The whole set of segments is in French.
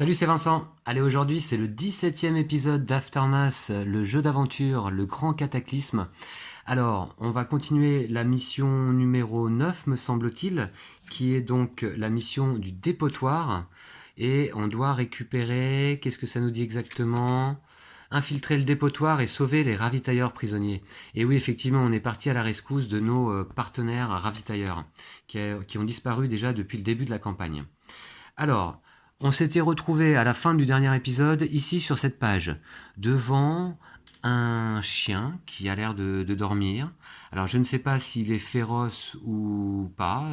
Salut, c'est Vincent. Allez, aujourd'hui, c'est le 17e épisode d'Aftermath, le jeu d'aventure, le grand cataclysme. Alors, on va continuer la mission numéro 9, me semble-t-il, qui est donc la mission du dépotoir. Et on doit récupérer, qu'est-ce que ça nous dit exactement? Infiltrer le dépotoir et sauver les ravitailleurs prisonniers. Et oui, effectivement, on est parti à la rescousse de nos partenaires ravitailleurs, qui ont disparu déjà depuis le début de la campagne. Alors, on s'était retrouvé à la fin du dernier épisode, ici sur cette page, devant un chien qui a l'air de dormir. Alors je ne sais pas s'il est féroce ou pas,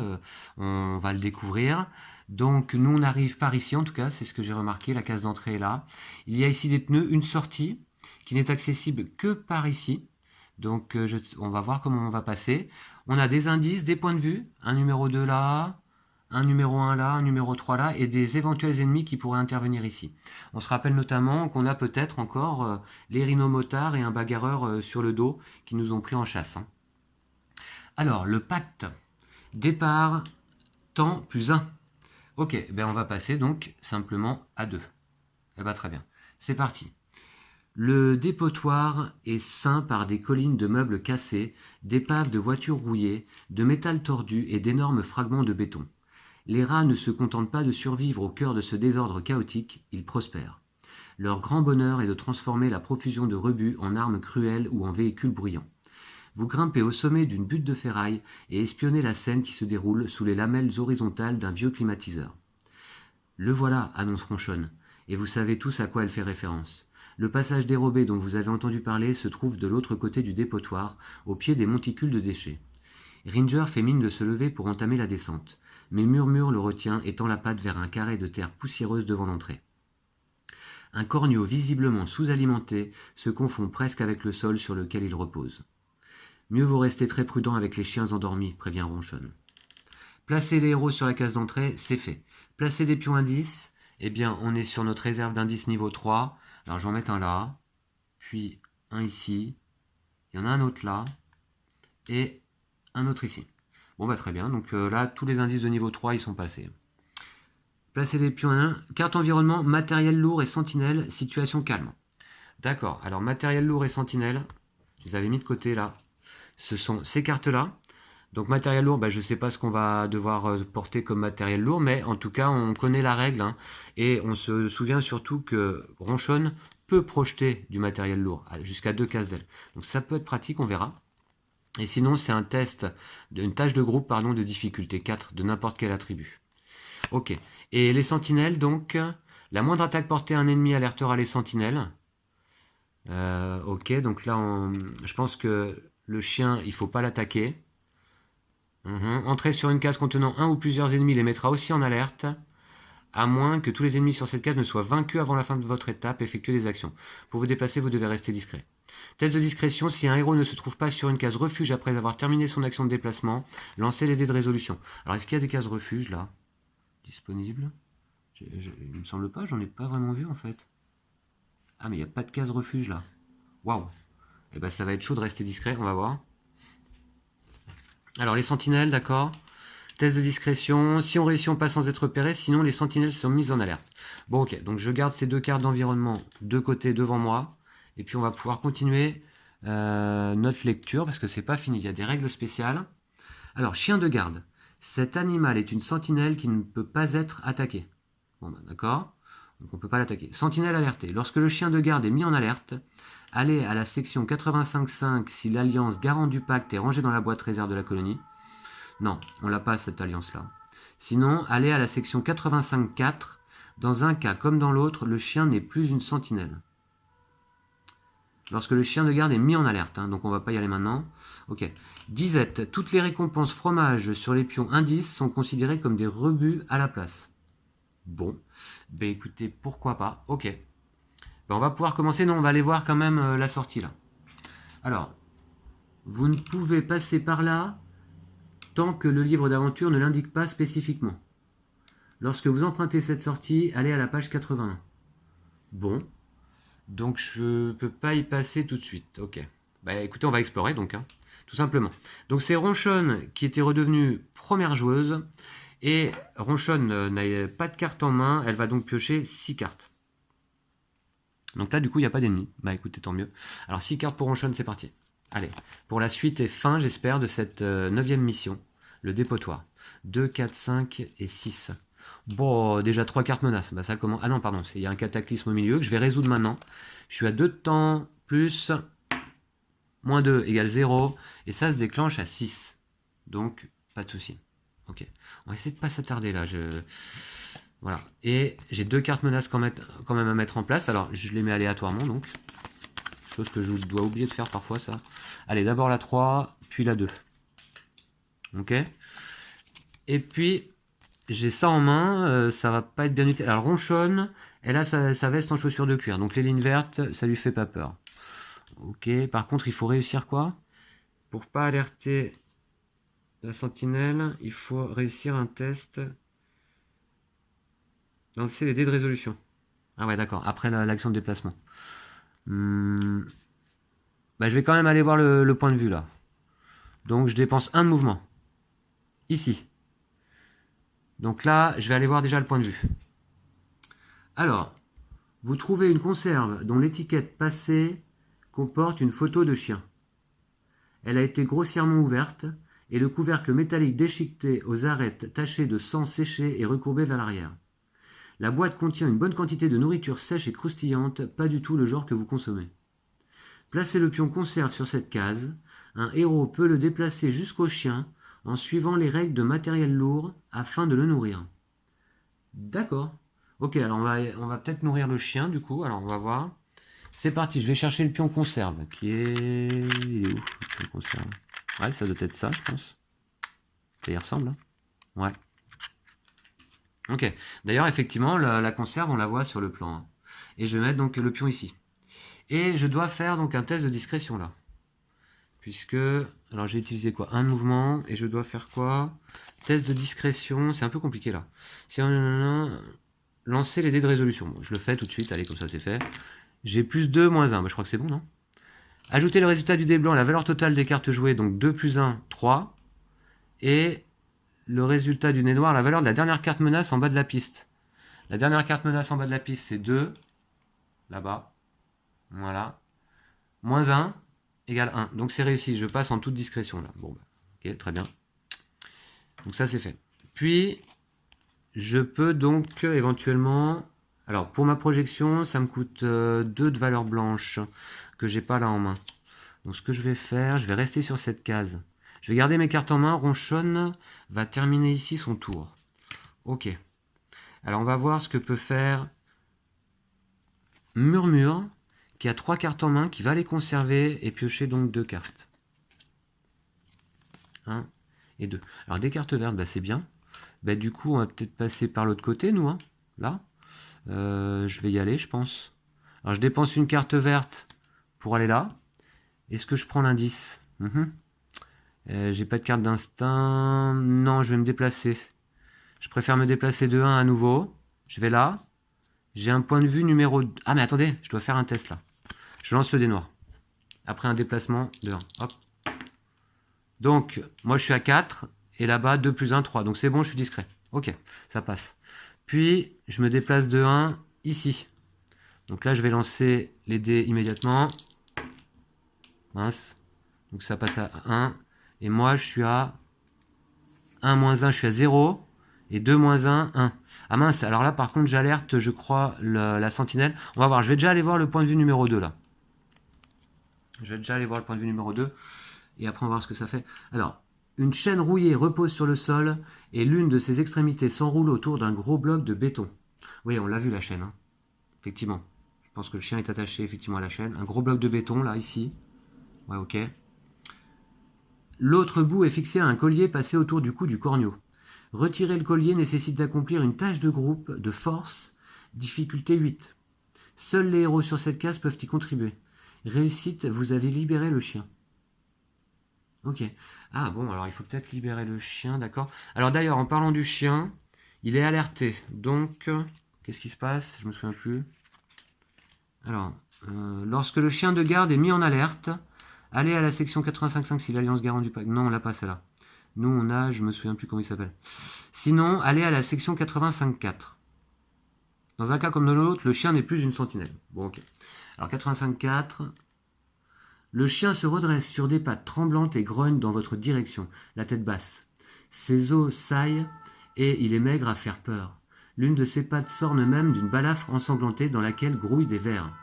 on va le découvrir. Donc nous on arrive par ici, en tout cas c'est ce que j'ai remarqué, la case d'entrée est là. Il y a ici des pneus, une sortie qui n'est accessible que par ici. Donc on va voir comment on va passer. On a des indices, des points de vue, un numéro 2 là, un numéro 1 là, un numéro 3 là, et des éventuels ennemis qui pourraient intervenir ici. On se rappelle notamment qu'on a peut-être encore les rhinomotards et un bagarreur sur le dos qui nous ont pris en chasse. Alors, le pacte. Départ, temps plus 1. Ok, ben on va passer donc simplement à 2. Eh ben très bien. C'est parti. Le dépotoir est ceint par des collines de meubles cassés, d'épaves de voitures rouillées, de métal tordu et d'énormes fragments de béton. Les rats ne se contentent pas de survivre au cœur de ce désordre chaotique, ils prospèrent. Leur grand bonheur est de transformer la profusion de rebuts en armes cruelles ou en véhicules bruyants. Vous grimpez au sommet d'une butte de ferraille et espionnez la scène qui se déroule sous les lamelles horizontales d'un vieux climatiseur. Le voilà, annonce Ronchonne, et vous savez tous à quoi elle fait référence. Le passage dérobé dont vous avez entendu parler se trouve de l'autre côté du dépotoir, au pied des monticules de déchets. Ringer fait mine de se lever pour entamer la descente, mais Murmure le retient et tend la patte vers un carré de terre poussiéreuse devant l'entrée. Un corneau visiblement sous-alimenté se confond presque avec le sol sur lequel il repose. Mieux vaut rester très prudent avec les chiens endormis, prévient Ronchonne. Placer les héros sur la case d'entrée, c'est fait. Placer des pions indices, eh bien on est sur notre réserve d'indices niveau 3. Alors j'en mets un là, puis un ici, il y en a un autre là, et un autre ici. Bon bah très bien, donc là tous les indices de niveau 3 ils sont passés. Placer des pions 1, carte environnement, matériel lourd et sentinelle, situation calme. D'accord, alors matériel lourd et sentinelle, je les avais mis de côté là. Ce sont ces cartes-là. Donc matériel lourd, bah, je ne sais pas ce qu'on va devoir porter comme matériel lourd, mais en tout cas on connaît la règle, hein, et on se souvient surtout que Ronchonne peut projeter du matériel lourd jusqu'à 2 cases d'aile. Donc ça peut être pratique, on verra. Et sinon c'est un test, une tâche de groupe pardon, de difficulté 4 de n'importe quel attribut. Ok, et les sentinelles, donc la moindre attaque portée à un ennemi alertera les sentinelles. Ok, donc là je pense que le chien il faut pas l'attaquer. Entrer sur une case contenant un ou plusieurs ennemis les mettra aussi en alerte, à moins que tous les ennemis sur cette case ne soient vaincus avant la fin de votre étape, effectuez des actions. Pour vous déplacer, vous devez rester discret. Test de discrétion, si un héros ne se trouve pas sur une case refuge après avoir terminé son action de déplacement, lancez les dés de résolution. Alors est-ce qu'il y a des cases refuge là? Disponibles? Il me semble pas, j'en ai pas vraiment vu en fait. Ah mais il n'y a pas de case refuge là. Waouh. Eh ben ça va être chaud de rester discret, on va voir. Alors les sentinelles, d'accord. Test de discrétion. Si on réussit, on passe sans être repéré. Sinon, les sentinelles sont mises en alerte. Bon, ok. Donc, je garde ces 2 cartes d'environnement de côté devant moi. Et puis, on va pouvoir continuer notre lecture parce que c'est pas fini. Il y a des règles spéciales. Alors, chien de garde. Cet animal est une sentinelle qui ne peut pas être attaquée. Bon, ben, d'accord. Donc, on ne peut pas l'attaquer. Sentinelle alertée. Lorsque le chien de garde est mis en alerte, allez à la section 85.5 si l'alliance garante du pacte est rangée dans la boîte réserve de la colonie. Non, on l'a pas cette alliance-là. Sinon, allez à la section 85.4. Dans un cas comme dans l'autre, le chien n'est plus une sentinelle. Lorsque le chien de garde est mis en alerte, hein, donc on va pas y aller maintenant. Ok. Disette, toutes les récompenses fromage sur les pions indices sont considérées comme des rebuts à la place. Bon, ben écoutez, pourquoi pas. Ok. Ben on va pouvoir commencer. Non, on va aller voir quand même la sortie là. Alors, vous ne pouvez passer par là tant que le livre d'aventure ne l'indique pas spécifiquement. Lorsque vous empruntez cette sortie, allez à la page 81. Bon, donc je peux pas y passer tout de suite. Ok. Bah écoutez, on va explorer donc, hein, tout simplement. Donc c'est Ronchonne qui était redevenue première joueuse, Et Ronchonne n'a pas de carte en main, elle va donc piocher 6 cartes. Donc là, du coup, il n'y a pas d'ennemi. Bah écoutez, tant mieux. Alors 6 cartes pour Ronchonne, c'est parti. Allez, pour la suite et fin, j'espère, de cette 9e mission, le dépotoir. 2, 4, 5 et 6. Bon, déjà 3 cartes menaces. Bah ça commence... Ah non, pardon, il y a un cataclysme au milieu que je vais résoudre maintenant. Je suis à 2 de temps, plus... moins 2 égale 0. Et ça se déclenche à 6. Donc, pas de souci. Ok. On va essayer de pas s'attarder là. Voilà. Et j'ai 2 cartes menaces quand même à mettre en place. Alors, je les mets aléatoirement donc. Chose que je dois oublier de faire parfois, ça. Allez, d'abord la 3, puis la 2. Ok. Et puis, j'ai ça en main. Ça va pas être bien utile. Alors, Ronchonne, elle a sa veste en chaussures de cuir. Donc, les lignes vertes, ça lui fait pas peur. Ok. Par contre, il faut réussir quoi? Pour pas alerter la sentinelle, il faut réussir un test. Lancer les dés de résolution. Ah ouais, d'accord. Après l'action de déplacement. Bah, je vais quand même aller voir le point de vue là. Donc je dépense 1 de mouvement. Ici. Donc là, je vais aller voir déjà le point de vue. Alors, vous trouvez une conserve dont l'étiquette passée comporte une photo de chien. Elle a été grossièrement ouverte et le couvercle métallique déchiqueté aux arêtes tachées de sang séché et recourbé vers l'arrière. La boîte contient une bonne quantité de nourriture sèche et croustillante, pas du tout le genre que vous consommez. Placez le pion conserve sur cette case. Un héros peut le déplacer jusqu'au chien en suivant les règles de matériel lourd afin de le nourrir. D'accord. Ok, alors on va peut-être nourrir le chien du coup. Alors on va voir. C'est parti, je vais chercher le pion conserve qui est... Il est où le pion conserve? Ouais, ça doit être ça, je pense. Ça y ressemble, hein. Ouais. Ok. D'ailleurs, effectivement, la conserve, on la voit sur le plan. Hein. Et je vais mettre donc le pion ici. Et je dois faire donc un test de discrétion là. Puisque, alors j'ai utilisé quoi? Un mouvement, et je dois faire quoi? Test de discrétion, c'est un peu compliqué là. Si on lancer les dés de résolution. Bon, je le fais tout de suite, allez, comme ça c'est fait. J'ai plus 2, moins 1, bah, je crois que c'est bon, non? Ajouter le résultat du dé blanc à la valeur totale des cartes jouées, donc 2 plus 1, 3. Et le résultat du nez noir, la valeur de la dernière carte menace en bas de la piste. La dernière carte menace en bas de la piste, c'est 2. Là-bas. Voilà. Moins 1 égale 1. Donc c'est réussi, je passe en toute discrétion là. Bon, bah, ok, très bien. Donc ça c'est fait. Puis, je peux donc éventuellement... Alors, pour ma projection, ça me coûte 2 de valeur blanche que j'ai pas là en main. Donc ce que je vais faire, je vais rester sur cette case. Je vais garder mes cartes en main. Ronchonne va terminer ici son tour. Ok. Alors on va voir ce que peut faire Murmure, qui a 3 cartes en main, qui va les conserver et piocher donc 2 cartes. 1 et 2. Alors des cartes vertes, bah, c'est bien. Bah, du coup, on va peut-être passer par l'autre côté, nous. Hein, là. Je vais y aller, je pense. Alors je dépense une carte verte pour aller là. Est-ce que je prends l'indice? J'ai pas de carte d'instinct. Non, je vais me déplacer. Je préfère me déplacer de 1 à nouveau. Je vais là. J'ai un point de vue numéro... Ah mais attendez, je dois faire un test là. Je lance le dé noir. Après un déplacement de 1. Hop. Donc, moi je suis à 4. Et là-bas, 2 plus 1, 3. Donc c'est bon, je suis discret. Ok, ça passe. Puis, je me déplace de 1 ici. Donc là, je vais lancer les dés immédiatement. Mince. Donc ça passe à 1. Et moi, je suis à 1 moins 1, je suis à 0. Et 2 moins 1, 1. Ah mince, alors là, par contre, j'alerte, je crois, la sentinelle. On va voir, je vais déjà aller voir le point de vue numéro 2, là. Je vais déjà aller voir le point de vue numéro 2. Et après, on va voir ce que ça fait. Alors, une chaîne rouillée repose sur le sol et l'une de ses extrémités s'enroule autour d'un gros bloc de béton. Oui, on l'a vu, la chaîne. Hein. Effectivement. Je pense que le chien est attaché, effectivement, à la chaîne. Un gros bloc de béton, là, ici. Ouais, ok. L'autre bout est fixé à un collier passé autour du cou du corneau. Retirer le collier nécessite d'accomplir une tâche de groupe, de force, difficulté 8. Seuls les héros sur cette case peuvent y contribuer. Réussite, vous avez libéré le chien. Ok. Ah bon, alors il faut peut-être libérer le chien, d'accord. Alors d'ailleurs, en parlant du chien, il est alerté. Donc, qu'est-ce qui se passe? Je me souviens plus. Alors, lorsque le chien de garde est mis en alerte, allez à la section 85.5 si l'Alliance garant du pacte. Non, on l'a pas celle-là. Nous, on a, je me souviens plus comment il s'appelle. Sinon, allez à la section 85.4. Dans un cas comme dans l'autre, le chien n'est plus une sentinelle. Bon, ok. Alors, 85.4. Le chien se redresse sur des pattes tremblantes et grogne dans votre direction, la tête basse. Ses os saillent et il est maigre à faire peur. L'une de ses pattes s'orne même d'une balafre ensanglantée dans laquelle grouillent des vers.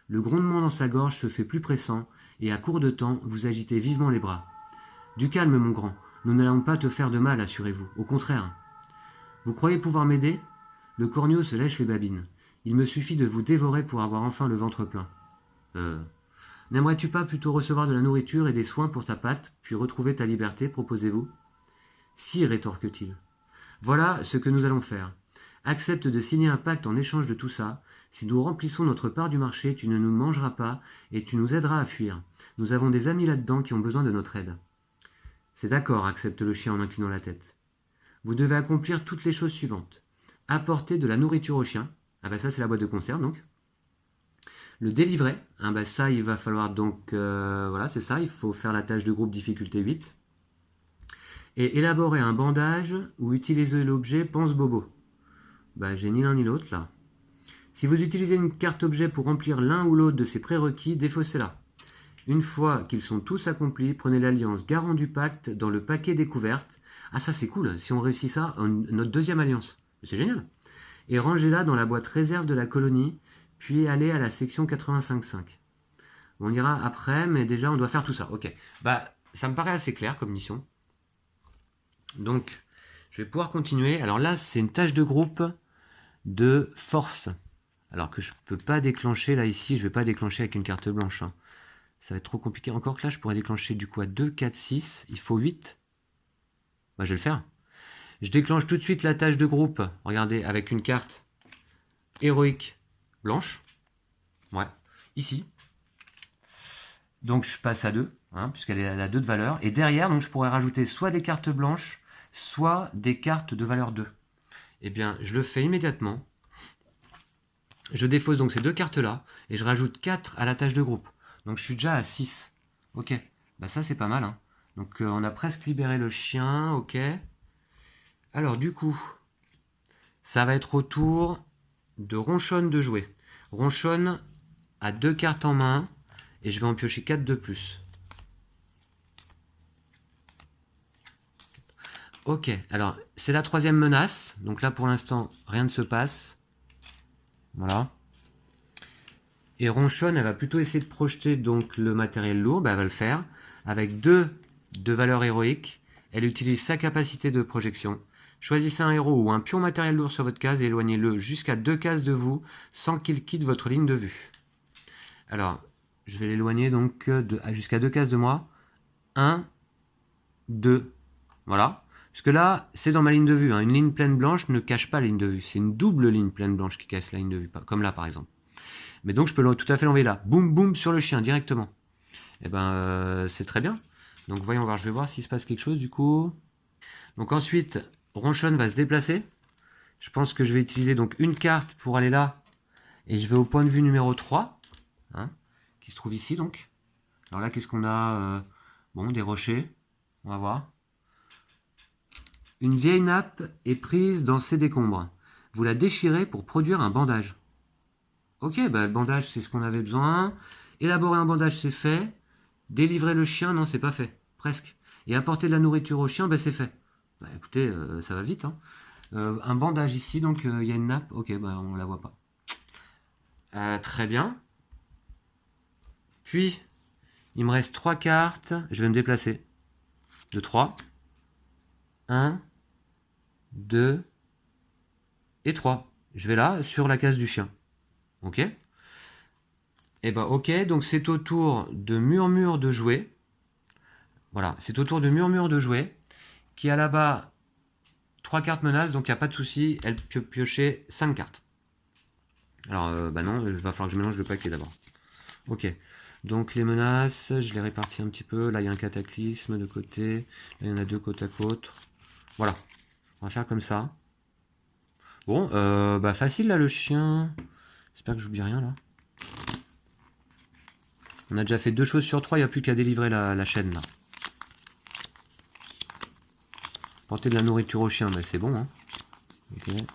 Le grondement dans sa gorge se fait plus pressant et à court de temps, vous agitez vivement les bras. Du calme, mon grand. Nous n'allons pas te faire de mal, assurez-vous. Au contraire. Vous croyez pouvoir m'aider ? Le corneau se lèche les babines. Il me suffit de vous dévorer pour avoir enfin le ventre plein. N'aimerais-tu pas plutôt recevoir de la nourriture et des soins pour ta patte, puis retrouver ta liberté, proposez-vous ? Si, rétorque-t-il. Voilà ce que nous allons faire. Accepte de signer un pacte en échange de tout ça. Si nous remplissons notre part du marché, tu ne nous mangeras pas et tu nous aideras à fuir. Nous avons des amis là-dedans qui ont besoin de notre aide. C'est d'accord, accepte le chien en inclinant la tête. Vous devez accomplir toutes les choses suivantes. Apporter de la nourriture au chien. Ah bah ça c'est la boîte de conserve donc. Le délivrer. Ah bah ça il va falloir donc... voilà c'est ça, il faut faire la tâche de groupe difficulté 8. Et élaborer un bandage ou utiliser l'objet pense bobo. Bah j'ai ni l'un ni l'autre là. Si vous utilisez une carte objet pour remplir l'un ou l'autre de ces prérequis, défaussez-la. Une fois qu'ils sont tous accomplis, prenez l'alliance garant du pacte dans le paquet découverte. Ah ça c'est cool, si on réussit ça, notre deuxième alliance. C'est génial. Et rangez-la dans la boîte réserve de la colonie, puis allez à la section 85.5. On ira après, mais déjà on doit faire tout ça. Ok. Bah ça me paraît assez clair comme mission. Donc je vais pouvoir continuer. Alors là c'est une tâche de groupe de force. Alors que je ne peux pas déclencher là ici, je ne vais pas déclencher avec une carte blanche. Hein. Ça va être trop compliqué. Encore que là, je pourrais déclencher du coup à 2, 4, 6. Il faut 8. Bah, je vais le faire. Je déclenche tout de suite la tâche de groupe. Regardez, avec une carte héroïque blanche. Ouais, ici. Donc je passe à 2, hein, puisqu'elle est à 2 de valeur. Et derrière, donc, je pourrais rajouter soit des cartes blanches, soit des cartes de valeur 2. Eh bien, je le fais immédiatement. Je défausse donc ces deux cartes-là. Et je rajoute 4 à la tâche de groupe. Donc je suis déjà à 6. Ok, bah ça c'est pas mal. Hein. Donc on a presque libéré le chien, ok. Alors du coup, ça va être au tour de Ronchonne de jouer. Ronchonne a 2 cartes en main et je vais en piocher 4 de plus. Ok, alors c'est la 3e menace. Donc là pour l'instant rien ne se passe. Voilà. Et Ronchonne, elle va plutôt essayer de projeter donc le matériel lourd, bah, elle va le faire. Avec 2 de valeur héroïque, elle utilise sa capacité de projection. Choisissez un héros ou un pion matériel lourd sur votre case et éloignez-le jusqu'à 2 cases de vous sans qu'il quitte votre ligne de vue. Alors, je vais l'éloigner donc jusqu'à 2 cases de moi. 1, 2. Voilà. Parce que là, c'est dans ma ligne de vue. Hein. Une ligne pleine blanche ne cache pas la ligne de vue. C'est une double ligne pleine blanche qui cache la ligne de vue. Comme là, par exemple. Mais donc, je peux tout à fait l'envoyer là. Boum, boum, sur le chien, directement. Et ben, c'est très bien. Donc, voyons voir. Je vais voir s'il se passe quelque chose, du coup. Donc, ensuite, Ronchonne va se déplacer. Je pense que je vais utiliser donc une carte pour aller là. Et je vais au point de vue numéro 3. Hein, qui se trouve ici, donc. Alors là, qu'est-ce qu'on a bon, des rochers. On va voir. Une vieille nappe est prise dans ces décombres. Vous la déchirez pour produire un bandage. Ok, bah, le bandage, c'est ce qu'on avait besoin. Élaborer un bandage, c'est fait. Délivrer le chien, non, c'est pas fait. Presque. Et apporter de la nourriture au chien, bah, c'est fait. Bah, écoutez, ça va vite. Hein. Un bandage ici, donc il y a une nappe. Ok, bah, on la voit pas. Très bien. Puis, il me reste 3 cartes. Je vais me déplacer. De 3. 1, 2 et 3. Je vais là, sur la case du chien. Ok. Et bah ok, donc c'est au tour de Murmure de jouer. Voilà, c'est au tour de Murmure de jouer, qui a là-bas 3 cartes menaces, donc il n'y a pas de souci, elle peut piocher 5 cartes. Alors, bah non, il va falloir que je mélange le paquet d'abord. Ok, donc les menaces, je les répartis un petit peu. Là, il y a un cataclysme de côté, là, il y en a 2 côte à côte. Voilà, on va faire comme ça. Bon, bah facile là le chien. J'espère que j'oublie rien là. On a déjà fait 2 choses sur 3, il n'y a plus qu'à délivrer la chaîne là. Apporter de la nourriture au chien, c'est bon. Hein. Okay.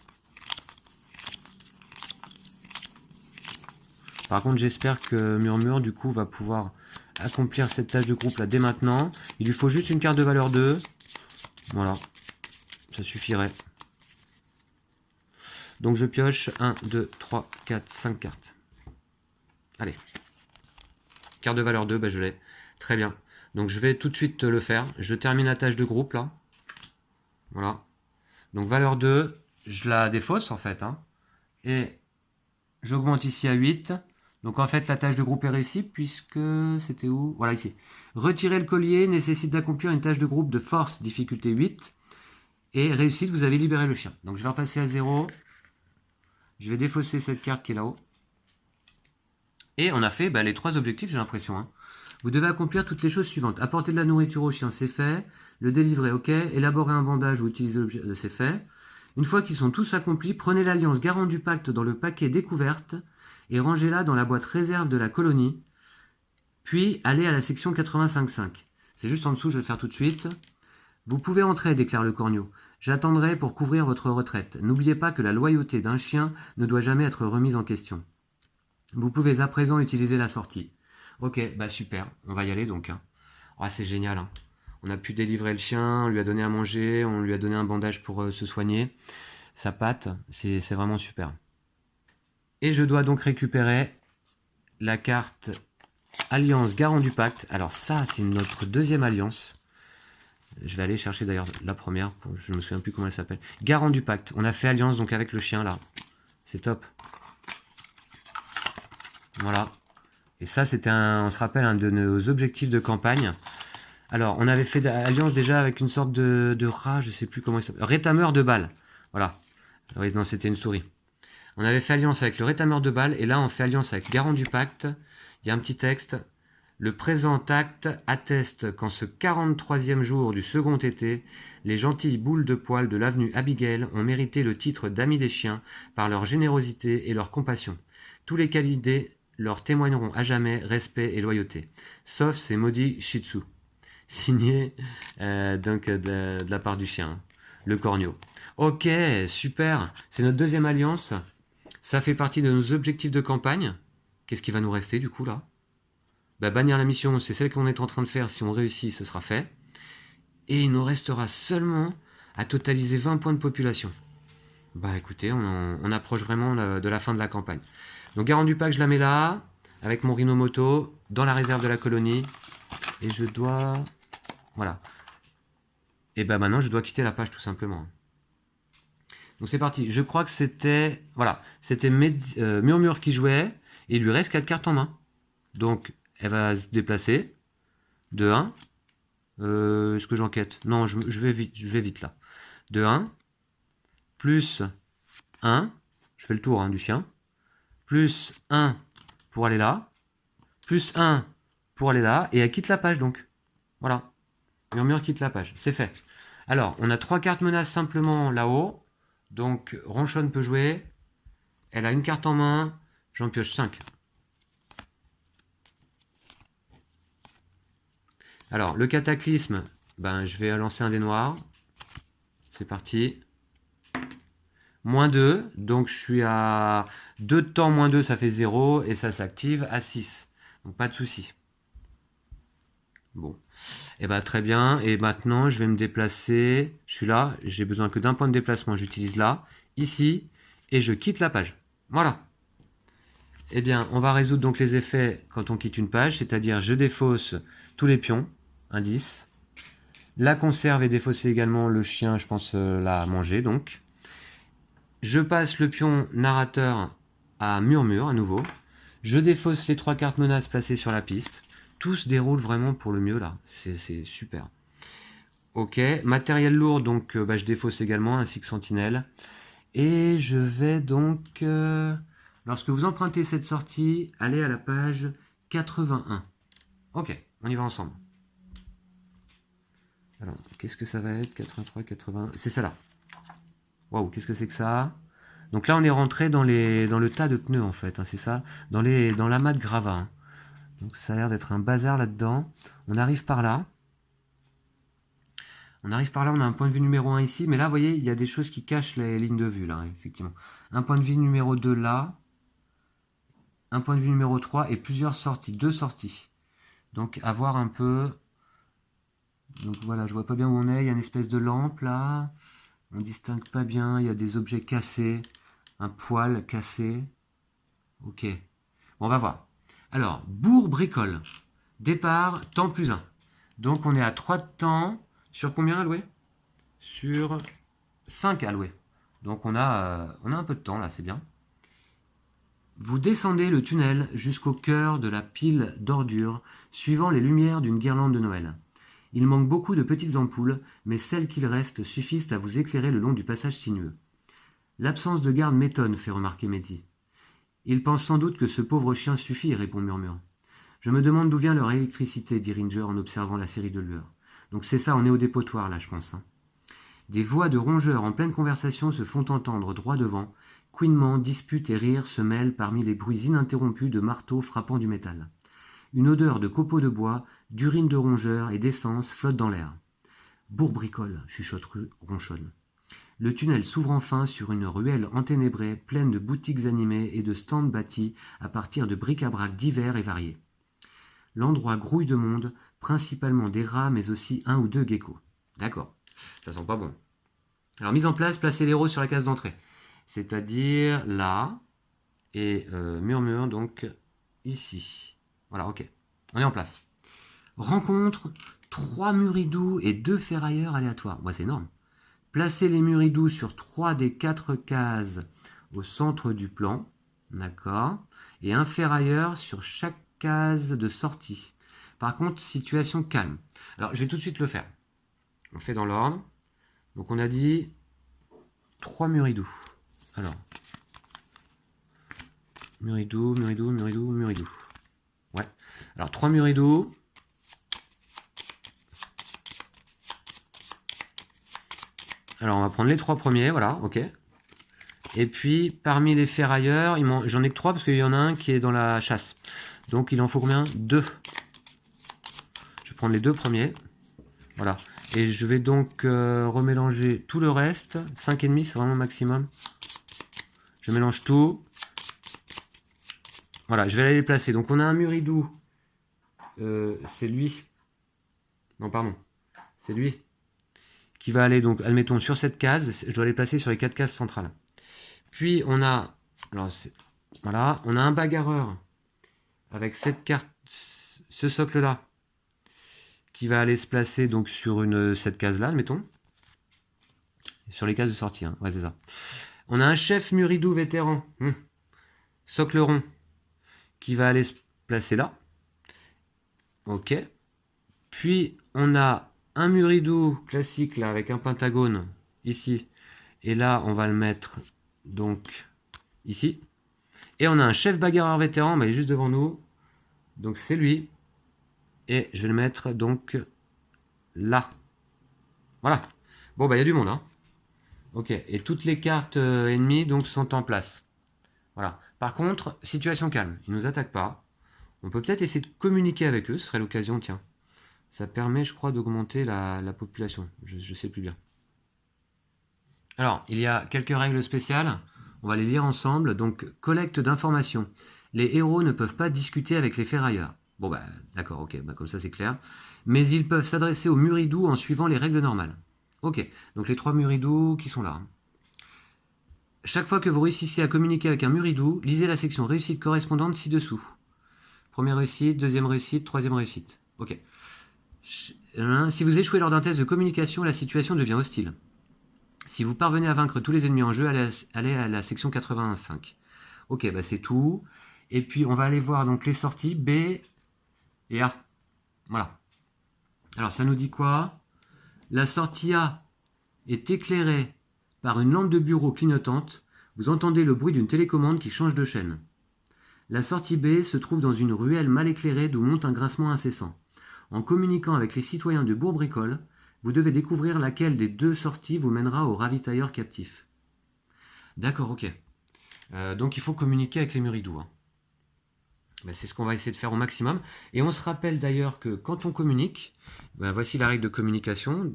Par contre, j'espère que Murmure, du coup, va pouvoir accomplir cette tâche de groupe là dès maintenant. Il lui faut juste une carte de valeur 2. Voilà. Ça suffirait. Donc je pioche 1, 2, 3, 4, 5 cartes. Allez. Carte de valeur 2, je l'ai. Très bien. Donc je vais tout de suite le faire. Je termine la tâche de groupe là. Voilà. Donc valeur 2, je la défausse en fait. Hein. Et j'augmente ici à 8. Donc en fait la tâche de groupe est réussie puisque c'était où? Voilà ici. Retirer le collier nécessite d'accomplir une tâche de groupe de force difficulté 8. Et réussite, vous avez libéré le chien. Donc je vais repasser à 0. Je vais défausser cette carte qui est là-haut. Et on a fait les 3 objectifs, j'ai l'impression. Hein. Vous devez accomplir toutes les choses suivantes. Apporter de la nourriture au chien, c'est fait. Le délivrer, ok. Élaborer un bandage ou utiliser l'objet, c'est fait. Une fois qu'ils sont tous accomplis, prenez l'alliance garant du pacte dans le paquet découverte et rangez-la dans la boîte réserve de la colonie. Puis allez à la section 85.5. C'est juste en dessous, je vais le faire tout de suite. Vous pouvez entrer, déclare le corneau. J'attendrai pour couvrir votre retraite. N'oubliez pas que la loyauté d'un chien ne doit jamais être remise en question. Vous pouvez à présent utiliser la sortie. Ok, super, on va y aller donc. Hein. Oh, c'est génial. Hein. On a pu délivrer le chien, on lui a donné à manger, on lui a donné un bandage pour se soigner. Sa patte, c'est vraiment super. Et je dois donc récupérer la carte Alliance Garant du Pacte. Alors ça, c'est notre deuxième alliance. Je vais aller chercher d'ailleurs la première, je ne me souviens plus comment elle s'appelle. Garant du Pacte. On a fait alliance donc avec le chien là. C'est top. Voilà. Et ça, c'était on se rappelle, un de nos objectifs de campagne. Alors, on avait fait alliance déjà avec une sorte de rat, je sais plus comment il s'appelle. Rétameur de balles. Voilà. Oui, non, c'était une souris. On avait fait alliance avec le rétameur de balles, et là, on fait alliance avec Garant du Pacte. Il y a un petit texte. Le présent acte atteste qu'en ce 43e jour du second été, les gentilles boules de poil de l'avenue Abigail ont mérité le titre d'amis des chiens par leur générosité et leur compassion. Tous les qualités leur témoigneront à jamais respect et loyauté, sauf ces maudits shih tzus. Signé donc de la part du chien, le corneau. Ok, super, c'est notre deuxième alliance. Ça fait partie de nos objectifs de campagne. Qu'est-ce qui va nous rester du coup là? Bannir la mission, c'est celle qu'on est en train de faire. Si on réussit, ce sera fait. Et il nous restera seulement à totaliser 20 points de population. Écoutez, on approche vraiment de la fin de la campagne. Donc Garant du Pacte, je la mets là, avec mon Rhinomoto, dans la réserve de la colonie. Et je dois... Voilà. Et maintenant, je dois quitter la page tout simplement. Donc c'est parti. Je crois que c'était... Voilà. C'était Murmure qui jouait. Et il lui reste 4 cartes en main. Donc, elle va se déplacer. De 1. Est-ce que j'enquête? Non, je vais vite là. De 1. Plus 1. Je fais le tour du chien. Plus 1 pour aller là. Plus 1 pour aller là. Et elle quitte la page donc. Voilà. Murmure quitte la page. C'est fait. Alors, on a 3 cartes menaces simplement là-haut. Donc, Ronchonne peut jouer. Elle a une carte en main. J'en pioche 5. Alors, le cataclysme, je vais lancer un dé noir. C'est parti. Moins 2, donc je suis à 2 de temps, moins 2, ça fait 0, et ça s'active à 6. Donc pas de souci. Bon. Et très bien, et maintenant je vais me déplacer. Je suis là, j'ai besoin que d'un point de déplacement, j'utilise là, ici, et je quitte la page. Voilà. Eh bien, on va résoudre donc les effets quand on quitte une page, c'est-à-dire je défausse tous les pions, indice. La conserve est défaussée également, le chien, je pense, l'a mangé, donc. Je passe le pion narrateur à Murmure, à nouveau. Je défausse les 3 cartes menaces placées sur la piste. Tout se déroule vraiment pour le mieux, là. C'est super. Ok, matériel lourd, donc je défausse également, ainsi que sentinelle. Et je vais donc... lorsque vous empruntez cette sortie, allez à la page 81. Ok, on y va ensemble. Alors, qu'est-ce que ça va être? 83, 80... C'est ça là. Waouh, qu'est-ce que c'est que ça? Donc là, on est rentré dans le tas de pneus, en fait. Hein, c'est ça, dans l'amas de gravats. Hein. Donc ça a l'air d'être un bazar là-dedans. On arrive par là. On arrive par là, on a un point de vue numéro 1 ici, mais là, vous voyez, il y a des choses qui cachent les lignes de vue, là, effectivement. Un point de vue numéro 2 là, un point de vue numéro 3 et plusieurs sorties, 2 sorties. Donc, à voir un peu. Donc voilà, je vois pas bien où on est, il y a une espèce de lampe, là. On distingue pas bien, il y a des objets cassés, un poil cassé. Ok, bon, on va voir. Alors, bourre-bricole. Départ, temps plus 1. Donc, on est à 3 de temps. Sur combien alloué? Sur 5 alloués. Donc, on a un peu de temps, là, c'est bien. Vous descendez le tunnel jusqu'au cœur de la pile d'ordures, suivant les lumières d'une guirlande de Noël. Il manque beaucoup de petites ampoules, mais celles qu'il reste suffisent à vous éclairer le long du passage sinueux. L'absence de garde m'étonne, fait remarquer Mehdi. Il pense sans doute que ce pauvre chien suffit, répond Murmure. Je me demande d'où vient leur électricité, dit Ringer en observant la série de lueurs. Donc c'est ça, on est au dépotoir là, je pense. Hein. Des voix de rongeurs en pleine conversation se font entendre droit devant. Couinements, disputes et rires se mêlent parmi les bruits ininterrompus de marteaux frappant du métal. Une odeur de copeaux de bois, d'urine de rongeurs et d'essence flotte dans l'air. Bourre-bricole, chuchote ronchonne. Le tunnel s'ouvre enfin sur une ruelle enténébrée, pleine de boutiques animées et de stands bâtis à partir de bric-à-brac divers et variés. L'endroit grouille de monde, principalement des rats, mais aussi 1 ou 2 geckos. D'accord, ça sent pas bon. Alors, mise en place, placez l'héros sur la case d'entrée. C'est-à-dire là, et Murmure, donc, ici. Voilà, ok. On est en place. Rencontre 3 muridous et 2 ferrailleurs aléatoires. Ouais, c'est énorme. Placez les muridous sur 3 des 4 cases au centre du plan. D'accord. Et un ferrailleur sur chaque case de sortie. Par contre, situation calme. Alors, je vais tout de suite le faire. On fait dans l'ordre. Donc, on a dit 3 muridous. Alors, muridou. Ouais. Alors, 3 muridous. Alors, on va prendre les 3 premiers, voilà, ok. Et puis, parmi les ferrailleurs, j'en ai que 3 parce qu'il y en a un qui est dans la chasse. Donc, il en faut combien? 2. Je vais prendre les 2 premiers. Voilà. Et je vais donc remélanger tout le reste. 5,5, c'est vraiment le maximum. Je mélange tout. Voilà, je vais aller les placer. Donc, on a un muridou. C'est lui. Non, pardon. C'est lui. Qui va aller, donc, admettons, sur cette case. Je dois les placer sur les 4 cases centrales. Puis, on a... Alors, voilà. On a un bagarreur. Avec cette carte... Ce socle-là. Qui va aller se placer donc sur cette case-là, admettons. Sur les cases de sortie, hein. Ouais, c'est ça. On a un chef muridou vétéran, socle rond, qui va aller se placer là. Ok. Puis, on a un muridou classique, là, avec un pentagone, ici. Et là, on va le mettre, donc, ici. Et on a un chef bagarreur vétéran, mais il est juste devant nous. Donc, c'est lui. Et je vais le mettre donc là. Voilà. Bon, bah, il y a du monde, hein. Ok. Et toutes les cartes ennemies donc sont en place. Voilà. Par contre, situation calme. Ils ne nous attaquent pas. On peut peut-être essayer de communiquer avec eux. Ce serait l'occasion, tiens. Ça permet, je crois, d'augmenter la population. Je ne sais plus bien. Alors, il y a quelques règles spéciales. On va les lire ensemble. Donc, collecte d'informations. Les héros ne peuvent pas discuter avec les ferrailleurs. Bon, bah, d'accord, ok, bah, comme ça c'est clair. Mais ils peuvent s'adresser aux muridous en suivant les règles normales. Ok, donc les 3 muridous qui sont là. Chaque fois que vous réussissez à communiquer avec un muridou, lisez la section réussite correspondante ci-dessous. Première réussite, deuxième réussite, troisième réussite. Ok. Si vous échouez lors d'un test de communication, la situation devient hostile. Si vous parvenez à vaincre tous les ennemis en jeu, allez à la section 81.5. Ok, bah c'est tout. Et puis on va aller voir donc les sorties B et A. Voilà. Alors ça nous dit quoi? La sortie A est éclairée par une lampe de bureau clignotante. Vous entendez le bruit d'une télécommande qui change de chaîne. La sortie B se trouve dans une ruelle mal éclairée d'où monte un grincement incessant. En communiquant avec les citoyens de Bourg-Bricole, vous devez découvrir laquelle des 2 sorties vous mènera au ravitailleur captif. D'accord, ok. Donc il faut communiquer avec les muridous. Hein. Ben, c'est ce qu'on va essayer de faire au maximum. Et on se rappelle d'ailleurs que quand on communique, ben, voici la règle de communication.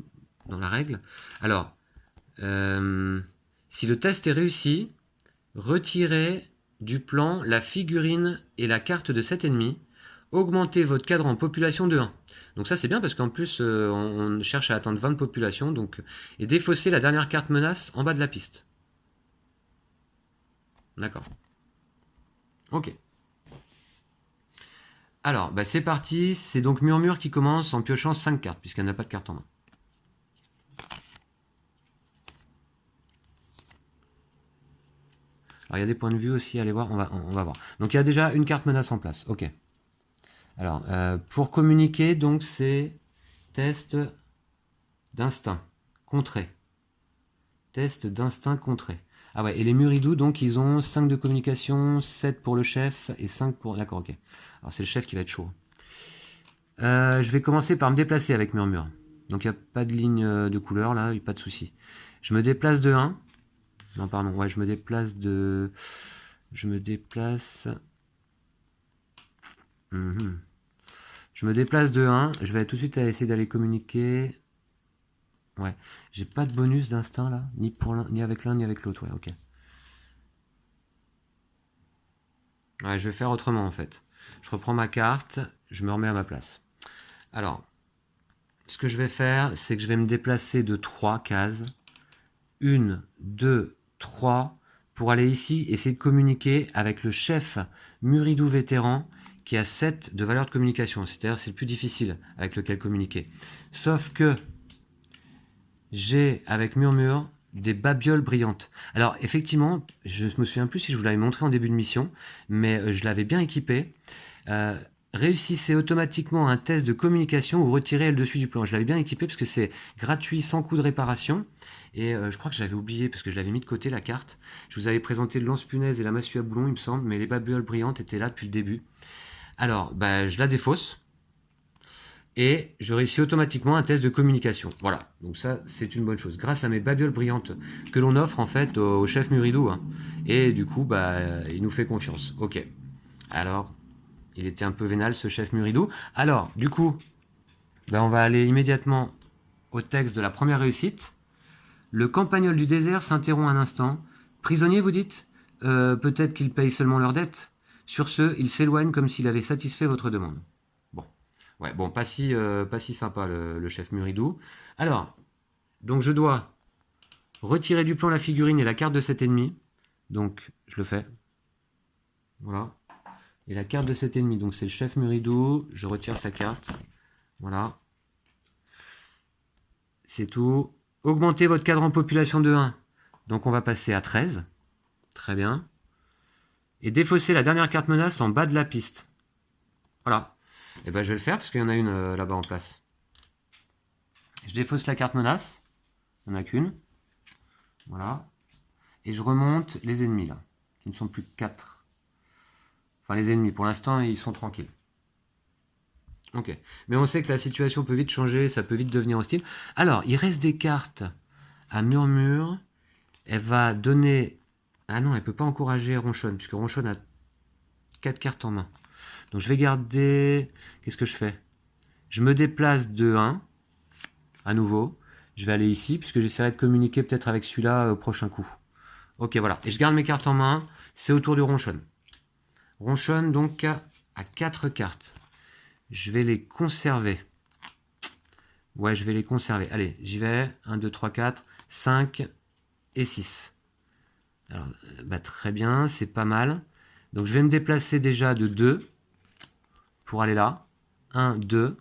dans la règle. Alors, si le test est réussi, retirez du plan la figurine et la carte de cet ennemi. Augmentez votre cadre en population de 1. Donc ça c'est bien parce qu'en plus on cherche à atteindre 20 de population. Donc, et défaussez la dernière carte menace en bas de la piste. D'accord. Ok. Alors, bah c'est parti. C'est donc Murmure qui commence en piochant 5 cartes puisqu'elle n'a pas de carte en main. Alors il y a des points de vue aussi, allez voir, on va voir. Donc il y a déjà une carte menace en place, ok. Alors, pour communiquer, donc c'est test d'instinct, contré. Test d'instinct contré. Ah ouais, et les Muridou, donc ils ont 5 de communication, 7 pour le chef et 5 pour... D'accord, ok. Alors c'est le chef qui va être chaud. Je vais commencer par me déplacer avec Murmure. Donc il n'y a pas de ligne de couleur là, il n'y a pas de souci. Je me déplace de 1. Non, pardon, ouais, je me déplace de... Je me déplace... Je me déplace de 1. Je vais tout de suite essayer d'aller communiquer. Ouais, j'ai pas de bonus d'instinct là, ni pour l'un, ni avec l'un, ni avec l'autre. Ouais, ok. Ouais, je vais faire autrement en fait. Je reprends ma carte, je me remets à ma place. Alors, ce que je vais faire, c'est que je vais me déplacer de 3 cases. 1, 2, 3, pour aller ici, essayer de communiquer avec le chef Muridou vétéran qui a 7 de valeur de communication. C'est-à-dire c'est le plus difficile avec lequel communiquer. Sauf que j'ai avec Murmure des babioles brillantes. Alors effectivement, je me souviens plus si je vous l'avais montré en début de mission, mais je l'avais bien équipé. Réussissez automatiquement un test de communication ou retirez le dessus du plan. Je l'avais bien équipé parce que c'est gratuit sans coût de réparation. Et je crois que j'avais oublié parce que je l'avais mis de côté la carte. Je vous avais présenté le lance-punaise et la massue à boulon, il me semble, mais les babioles brillantes étaient là depuis le début. Alors, bah, je la défausse. Et je réussis automatiquement un test de communication. Voilà, donc ça c'est une bonne chose. Grâce à mes babioles brillantes que l'on offre en fait au chef Muridou. Hein. Et du coup, bah, il nous fait confiance. Ok. Alors, il était un peu vénal ce chef Muridou. Alors, du coup, bah, on va aller immédiatement au texte de la première réussite. Le campagnol du désert s'interrompt un instant. Prisonnier, vous dites peut-être qu'ils payent seulement leurs dettes. Sur ce, il s'éloigne comme s'il avait satisfait votre demande. Bon. Ouais, bon, pas si sympa le chef Muridou. Alors, donc je dois retirer du plan la figurine et la carte de cet ennemi. Donc, je le fais. Voilà. Et la carte de cet ennemi, donc c'est le chef Muridou. Je retire sa carte. Voilà. C'est tout. Augmentez votre cadre en population de 1. Donc on va passer à 13. Très bien. Et défausser la dernière carte menace en bas de la piste. Voilà. Et ben je vais le faire parce qu'il y en a une là-bas en place. Je défausse la carte menace. Il n'y en a qu'une. Voilà. Et je remonte les ennemis là. Qui ne sont plus que 4. Enfin les ennemis, pour l'instant ils sont tranquilles. Ok. Mais on sait que la situation peut vite changer, ça peut vite devenir hostile. Alors, il reste des cartes à Murmure. Elle va donner... Ah non, elle peut pas encourager Ronchon, puisque Ronchon a 4 cartes en main. Donc je vais garder... Qu'est-ce que je fais? Je me déplace de 1, à nouveau. Je vais aller ici, puisque j'essaierai de communiquer peut-être avec celui-là au prochain coup. Ok, voilà. Et je garde mes cartes en main. C'est au tour de Ronchon. Ronchon, donc, a 4 cartes. Je vais les conserver. Ouais, je vais les conserver. Allez, j'y vais. 1, 2, 3, 4, 5 et 6. Alors, bah, très bien, c'est pas mal. Donc, je vais me déplacer déjà de 2 pour aller là. 1, 2.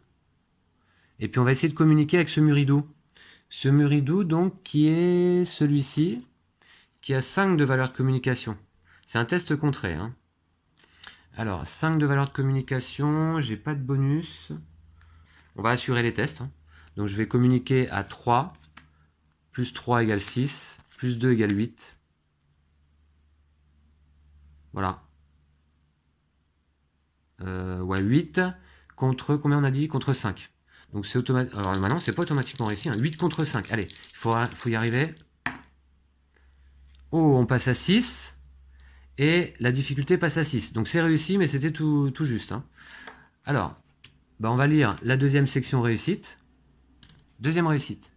Et puis, on va essayer de communiquer avec ce Muridou. Ce Muridou, donc, qui est celui-ci, qui a 5 de valeur de communication. C'est un test contré, hein. Alors, 5 de valeur de communication, j'ai pas de bonus. On va assurer les tests. Hein. Donc, je vais communiquer à 3. Plus 3 égale 6. Plus 2 égale 8. Voilà. Ouais, 8 contre, combien on a dit? Contre 5. Donc, c'est automatique. Alors, maintenant, c'est pas automatiquement réussi. Hein. 8 contre 5. Allez, il faut y arriver. Oh, on passe à 6. Et la difficulté passe à 6. Donc, c'est réussi, mais c'était tout juste. Hein. Alors, bah on va lire la deuxième section réussite. Deuxième réussite.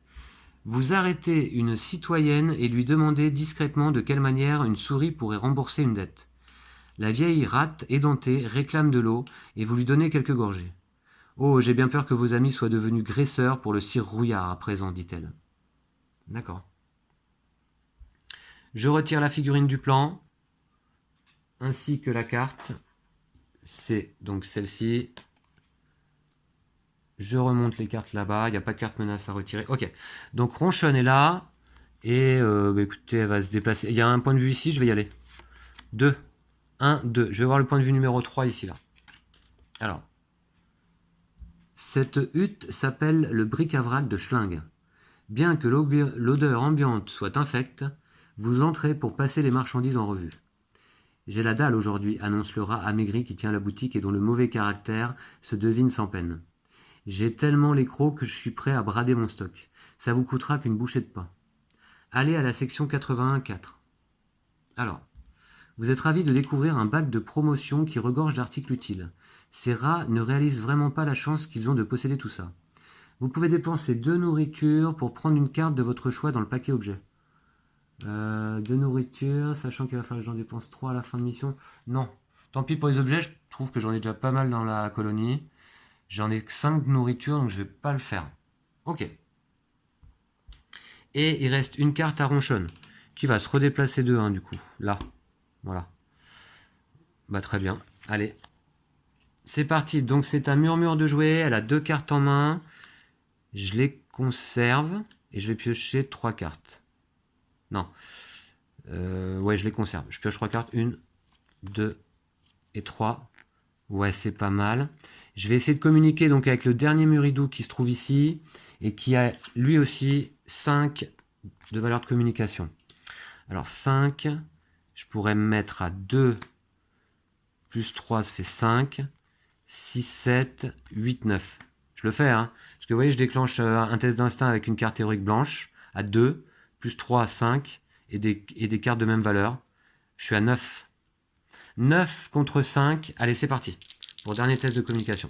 Vous arrêtez une citoyenne et lui demandez discrètement de quelle manière une souris pourrait rembourser une dette. La vieille rate édentée réclame de l'eau et vous lui donnez quelques gorgées. Oh, j'ai bien peur que vos amis soient devenus graisseurs pour le sire Rouillard à présent, dit-elle. D'accord. Je retire la figurine du plan, ainsi que la carte. C'est donc celle-ci. Je remonte les cartes là-bas. Il n'y a pas de carte menace à retirer. Ok. Donc Ronchonne est là. Et écoutez, elle va se déplacer. Il y a un point de vue ici, je vais y aller. 2. 1, 2. Je vais voir le point de vue numéro 3 ici, là. Alors. Cette hutte s'appelle le bric-à-vrac de Schlingue. Bien que l'odeur ambiante soit infecte, vous entrez pour passer les marchandises en revue. J'ai la dalle aujourd'hui, annonce le rat amaigri qui tient la boutique et dont le mauvais caractère se devine sans peine. J'ai tellement les crocs que je suis prêt à brader mon stock. Ça vous coûtera qu'une bouchée de pain. Allez à la section 81-4. Alors, vous êtes ravi de découvrir un bac de promotion qui regorge d'articles utiles. Ces rats ne réalisent vraiment pas la chance qu'ils ont de posséder tout ça. Vous pouvez dépenser 2 nourritures pour prendre une carte de votre choix dans le paquet objet. 2 nourritures, sachant qu'il va falloir que j'en dépense 3 à la fin de mission. Non, tant pis pour les objets, je trouve que j'en ai déjà pas mal dans la colonie. J'en ai que 5 de nourriture, donc je vais pas le faire. Ok. Et il reste une carte à Ronchonne, qui va se redéplacer de 1 du coup. Là. Voilà. Bah très bien. Allez. C'est parti. Donc c'est un murmure de jouets. Elle a 2 cartes en main. Je les conserve. Et je vais piocher 3 cartes. Non. Ouais, je les conserve. Je pioche 3 cartes. 1, 2 et 3. Ouais, c'est pas mal. Je vais essayer de communiquer donc avec le dernier Muridou qui se trouve ici. Et qui a lui aussi 5 de valeur de communication. Alors 5. Je pourrais me mettre à 2 plus 3, ça fait 5. 6, 7, 8, 9. Je le fais, hein. Parce que vous voyez, je déclenche un test d'instinct avec une carte théorique blanche à 2, plus 3 à 5, et des cartes de même valeur. Je suis à 9. 9 contre 5. Allez, c'est parti. Pour le dernier test de communication.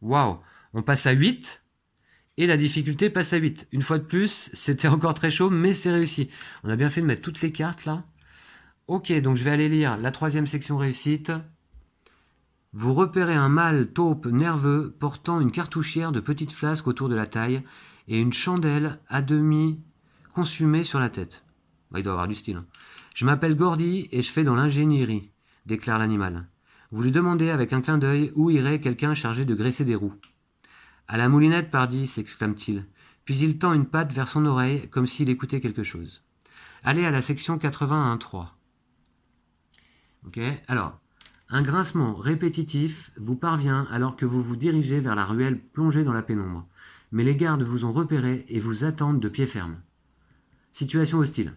Waouh. On passe à 8. Et la difficulté passe à 8. Une fois de plus, c'était encore très chaud, mais c'est réussi. On a bien fait de mettre toutes les cartes là. Ok, donc je vais aller lire la 3e section réussite. Vous repérez un mâle taupe nerveux portant une cartouchière de petites flasques autour de la taille et une chandelle à demi consumée sur la tête. Bah, il doit avoir du style. Je m'appelle Gordy et je fais dans l'ingénierie, déclare l'animal. Vous lui demandez avec un clin d'œil où irait quelqu'un chargé de graisser des roues. À la moulinette, pardi, s'exclame-t-il. Puis il tend une patte vers son oreille comme s'il écoutait quelque chose. Allez à la section 81.3. Ok, alors. Un grincement répétitif vous parvient alors que vous vous dirigez vers la ruelle plongée dans la pénombre. Mais les gardes vous ont repéré et vous attendent de pied ferme. Situation hostile.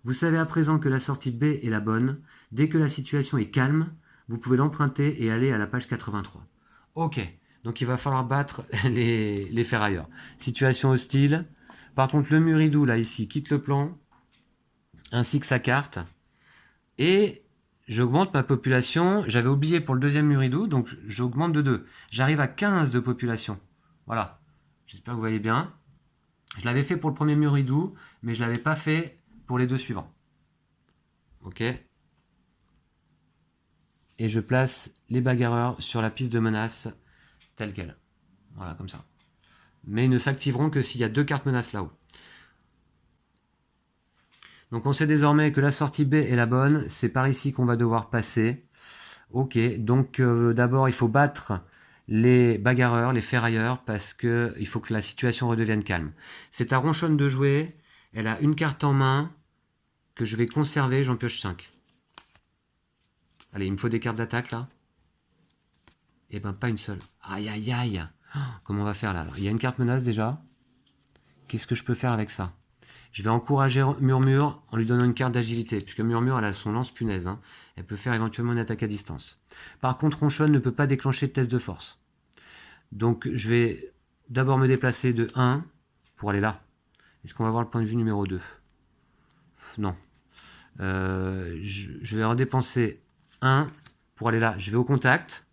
Vous savez à présent que la sortie B est la bonne. Dès que la situation est calme, vous pouvez l'emprunter et aller à la page 83. Ok, donc il va falloir battre les ferrailleurs. Situation hostile. Par contre, le Muridou, là, ici, quitte le plan, ainsi que sa carte. Et j'augmente ma population. J'avais oublié pour le 2e Muridou, donc j'augmente de 2. J'arrive à 15 de population. Voilà. J'espère que vous voyez bien. Je l'avais fait pour le 1er Muridou, mais je ne l'avais pas fait pour les 2 suivants. Ok. Et je place les bagarreurs sur la piste de menace telle qu'elle. Voilà, comme ça. Mais ils ne s'activeront que s'il y a 2 cartes menaces là-haut. Donc on sait désormais que la sortie B est la bonne, c'est par ici qu'on va devoir passer. Ok, donc d'abord il faut battre les bagarreurs, les ferrailleurs, parce qu'il faut que la situation redevienne calme. C'est à Ronchonne de jouer, elle a une carte en main que je vais conserver, j'en pioche 5. Allez, il me faut des cartes d'attaque là. Eh ben pas une seule. Aïe aïe aïe. Oh, comment on va faire là alors, il y a une carte menace déjà. Qu'est-ce que je peux faire avec ça? Je vais encourager Murmure en lui donnant une carte d'agilité, puisque Murmure, elle a son lance-punaise. Hein. Elle peut faire éventuellement une attaque à distance. Par contre, Ronchonne ne peut pas déclencher de test de force. Donc, je vais d'abord me déplacer de 1 pour aller là. Est-ce qu'on va voir le point de vue numéro 2? Non. Je vais redépenser 1 pour aller là. Je vais au contact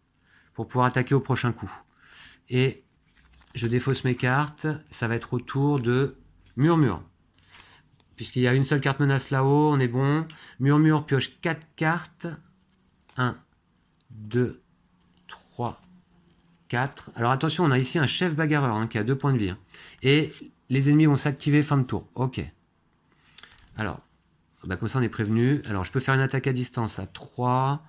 pour pouvoir attaquer au prochain coup. Et je défausse mes cartes. Ça va être au tour de Murmure. Puisqu'il y a une seule carte menace là-haut, on est bon. Murmure pioche 4 cartes. 1, 2, 3, 4. Alors attention, on a ici un chef bagarreur hein, qui a 2 points de vie. Hein. Et les ennemis vont s'activer fin de tour. Ok. Alors, bah comme ça on est prévenu. Alors je peux faire une attaque à distance à 3.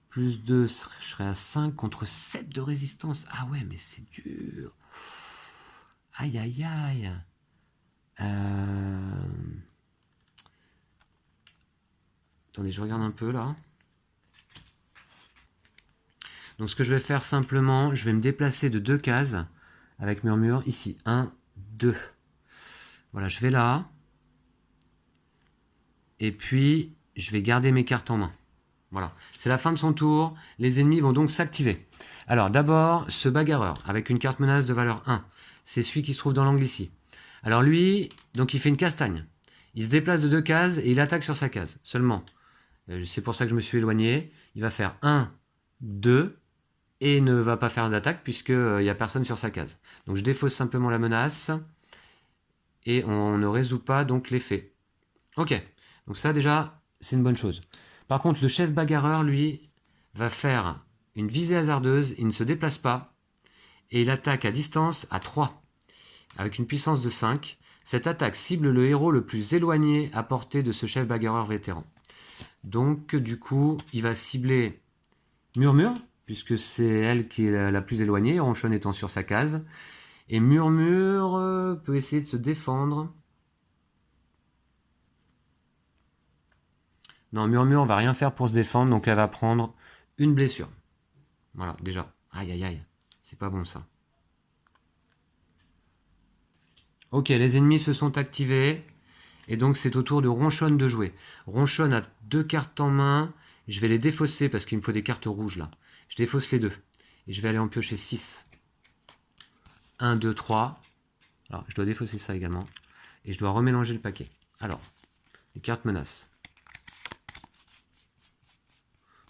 Plus 2, je serai à 5 contre 7 de résistance. Ah ouais, mais c'est dur. Aïe, aïe, aïe. Attendez, je regarde un peu là. Donc ce que je vais faire simplement, je vais me déplacer de 2 cases avec Murmure. Ici, 1, 2. Voilà, je vais là. Et puis, je vais garder mes cartes en main. Voilà, c'est la fin de son tour. Les ennemis vont donc s'activer. Alors d'abord, ce bagarreur, avec une carte menace de valeur 1. C'est celui qui se trouve dans l'angle ici. Alors lui, donc il fait une castagne. Il se déplace de 2 cases et il attaque sur sa case. Seulement, c'est pour ça que je me suis éloigné. Il va faire 1, 2 et il ne va pas faire d'attaque puisqu'il n'y a personne sur sa case. Donc je défausse simplement la menace et on ne résout pas donc l'effet. Ok, donc ça déjà, c'est une bonne chose. Par contre, le chef bagarreur, lui, va faire une visée hasardeuse, il ne se déplace pas, et il attaque à distance à 3, avec une puissance de 5. Cette attaque cible le héros le plus éloigné à portée de ce chef bagarreur vétéran. Donc, du coup, il va cibler Murmure, puisque c'est elle qui est la plus éloignée, Ronchon étant sur sa case. Et Murmure peut essayer de se défendre. Non, Murmure va rien faire pour se défendre, donc elle va prendre une blessure. Voilà, déjà. Aïe, aïe, aïe. C'est pas bon, ça. Ok, les ennemis se sont activés. Et donc, c'est au tour de Ronchon de jouer. Ronchon a 2 cartes en main. Je vais les défausser parce qu'il me faut des cartes rouges, là. Je défausse les 2. Et je vais aller en piocher 6. 1, 2, 3. Alors, je dois défausser ça également. Et je dois remélanger le paquet. Alors, les cartes menaces.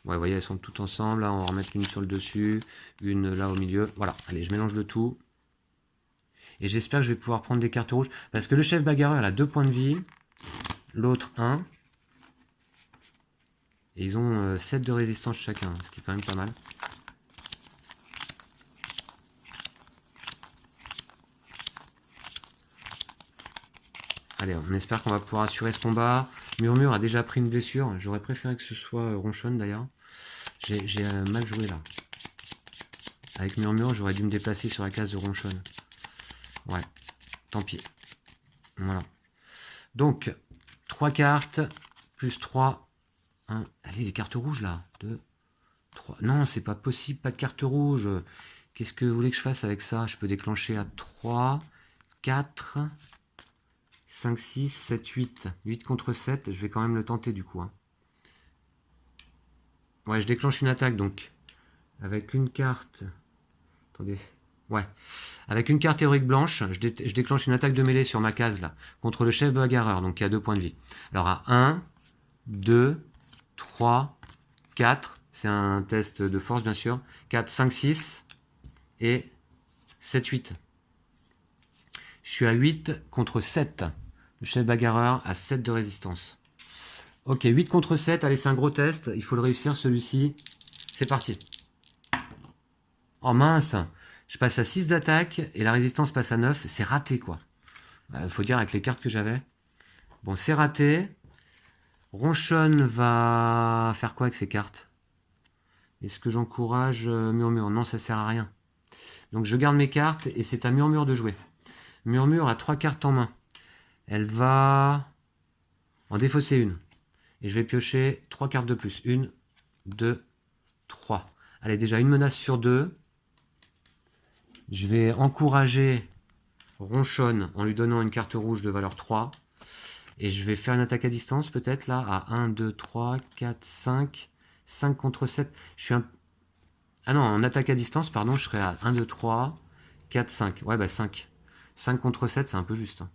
Ouais, vous voyez, elles sont toutes ensemble. Là, on va remettre une sur le dessus, une là au milieu. Voilà, allez, je mélange le tout. Et j'espère que je vais pouvoir prendre des cartes rouges. Parce que le chef bagarreur, il a 2 points de vie. L'autre, 1. Et ils ont 7 de résistance chacun, ce qui est quand même pas mal. Allez, on espère qu'on va pouvoir assurer ce combat. Murmure a déjà pris une blessure. J'aurais préféré que ce soit Ronchon d'ailleurs. J'ai mal joué là. Avec Murmure, j'aurais dû me déplacer sur la case de Ronchon. Ouais, tant pis. Voilà. Donc, 3 cartes, plus 3. 1. Allez, les cartes rouges là. 2, 3. Non, c'est pas possible, pas de carte rouge. Qu'est-ce que vous voulez que je fasse avec ça? Je peux déclencher à 3, 4, 5, 6, 7, 8. 8 contre 7, je vais quand même le tenter du coup. Hein. Ouais, je déclenche une attaque donc. Avec une carte... Attendez. Ouais. Avec une carte héroïque blanche, je déclenche une attaque de mêlée sur ma case là. Contre le chef bagarreur, donc qui a 2 points de vie. Alors à 1, 2, 3, 4. C'est un test de force bien sûr. 4, 5, 6. Et 7, 8. Je suis à 8 contre 7. Le chef bagarreur a 7 de résistance. Ok, 8 contre 7. Allez, c'est un gros test. Il faut le réussir celui-ci. C'est parti. Oh mince. Je passe à 6 d'attaque et la résistance passe à 9. C'est raté quoi. Faut dire avec les cartes que j'avais. Bon, c'est raté. Ronchon va faire quoi avec ses cartes? Est-ce que j'encourage Murmure? Non, ça sert à rien. Donc je garde mes cartes et c'est à Murmure de jouer. Murmure a 3 cartes en main. Elle va en défausser une. Et je vais piocher 3 cartes de plus. 1, 2, 3. Allez, déjà une menace sur 2. Je vais encourager Ronchon en lui donnant une carte rouge de valeur 3. Et je vais faire une attaque à distance peut-être là à 1, 2, 3, 4, 5. 5 contre 7. Je suis un... Ah non, en attaque à distance, pardon, je serai à 1, 2, 3, 4, 5. Ouais, bah 5. 5 contre 7, c'est un peu juste. Hein.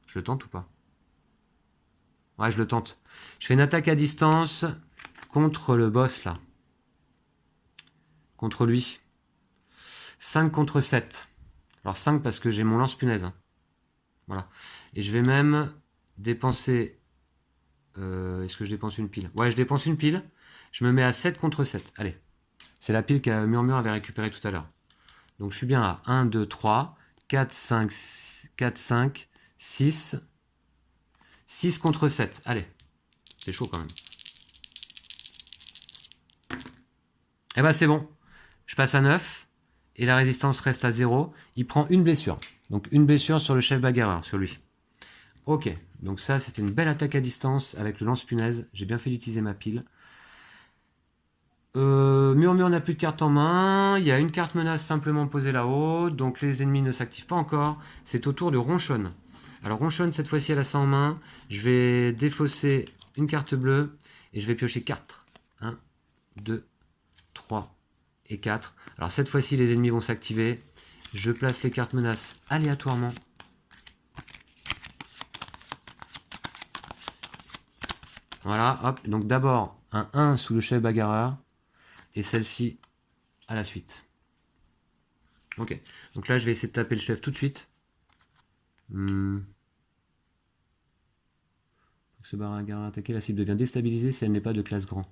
Je le tente ou pas? Ouais, je le tente. Je fais une attaque à distance contre le boss, là. Contre lui. 5 contre 7. Alors 5 parce que j'ai mon lance-punaise. Hein. Voilà. Et je vais même dépenser... Est-ce que je dépense une pile? Ouais, je dépense une pile. Je me mets à 7 contre 7. Allez. C'est la pile que Murmure avait récupérée tout à l'heure. Donc je suis bien à 1, 2, 3, 4, 5, 4, 5, 6. 6 contre 7. Allez. C'est chaud quand même. Eh ben c'est bon. Je passe à 9. Et la résistance reste à 0. Il prend une blessure. Donc une blessure sur le chef bagarreur, sur lui. Ok. Donc ça, c'était une belle attaque à distance avec le lance-punaise. J'ai bien fait d'utiliser ma pile. Murmure n'a plus de carte en main. Il y a une carte menace simplement posée là-haut. Donc les ennemis ne s'activent pas encore. C'est au tour de Ronchonne. Alors Ronchonne, cette fois-ci, elle a ça en main. Je vais défausser une carte bleue. Et je vais piocher 4. 1, 2, 3 et 4. Alors cette fois-ci, les ennemis vont s'activer. Je place les cartes menaces aléatoirement. Voilà, hop. Donc d'abord, un 1 sous le chef bagarreur. Et celle-ci à la suite. Ok. Donc là, je vais essayer de taper le chef tout de suite. Ce bagarreur attaqué, la cible devient déstabilisée si elle n'est pas de classe grand.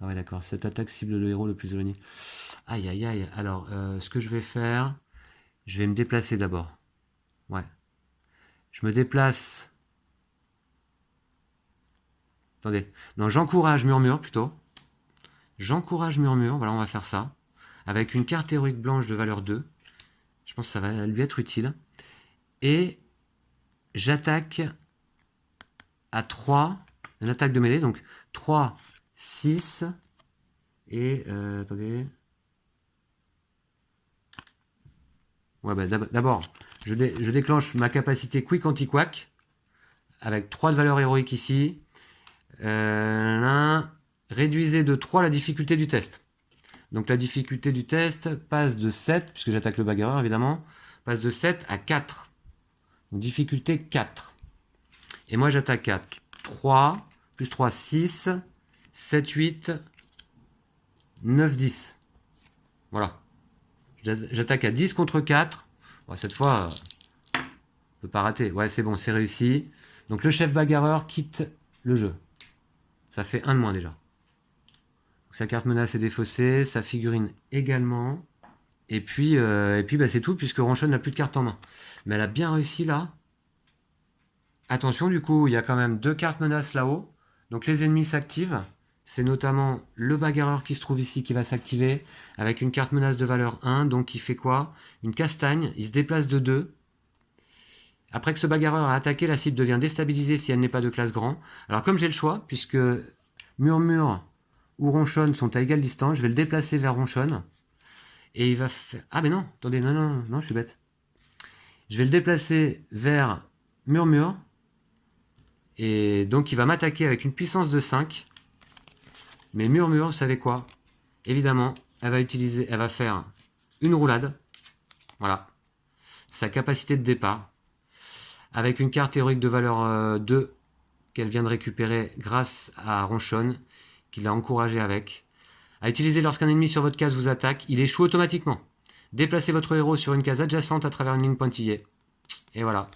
Ah ouais, d'accord. Cette attaque cible le héros le plus éloigné. Aïe, aïe, aïe. Alors, ce que je vais faire, je vais me déplacer d'abord. Ouais. Je me déplace. Attendez. Non, j'encourage Murmure plutôt. J'encourage Murmure. Voilà, on va faire ça. Avec une carte héroïque blanche de valeur 2. Je pense que ça va lui être utile. Et j'attaque à 3. Une attaque de mêlée. Donc 3, 6. Et attendez. Ouais, bah, d'abord, je déclenche ma capacité Quick Anti-Quack. Avec 3 de valeur héroïque ici. Réduisez de 3 la difficulté du test. Donc la difficulté du test passe de 7, puisque j'attaque le bagarreur évidemment, passe de 7 à 4. Donc difficulté 4. Et moi j'attaque à 3, plus 3, 6, 7, 8, 9, 10. Voilà. J'attaque à 10 contre 4. Bon, cette fois, on peut pas rater. Ouais, c'est bon, c'est réussi. Donc le chef bagarreur quitte le jeu. Ça fait 1 de moins déjà. Donc, sa carte menace est défaussée, sa figurine également. Et puis bah, c'est tout, puisque Ronchonne n'a plus de carte en main. Mais elle a bien réussi là. Attention, du coup, il y a quand même 2 cartes menaces là-haut. Donc les ennemis s'activent. C'est notamment le bagarreur qui se trouve ici qui va s'activer avec une carte menace de valeur 1. Donc il fait quoi? Une castagne. Il se déplace de 2. Après que ce bagarreur a attaqué, la cible devient déstabilisée si elle n'est pas de classe grand. Alors comme j'ai le choix, puisque Murmure ou Ronchonne sont à égale distance, je vais le déplacer vers Ronchonne. Et il va faire... Ah mais non, attendez, non, je suis bête. Je vais le déplacer vers Murmure. Et donc il va m'attaquer avec une puissance de 5. Mais Murmure, vous savez quoi? Évidemment, elle va faire une roulade. Voilà. Sa capacité de départ. Avec une carte héroïque de valeur 2 qu'elle vient de récupérer grâce à Ronchonne, qui l'a encouragé avec. À utiliser lorsqu'un ennemi sur votre case vous attaque, il échoue automatiquement. Déplacez votre héros sur une case adjacente à travers une ligne pointillée. Et voilà.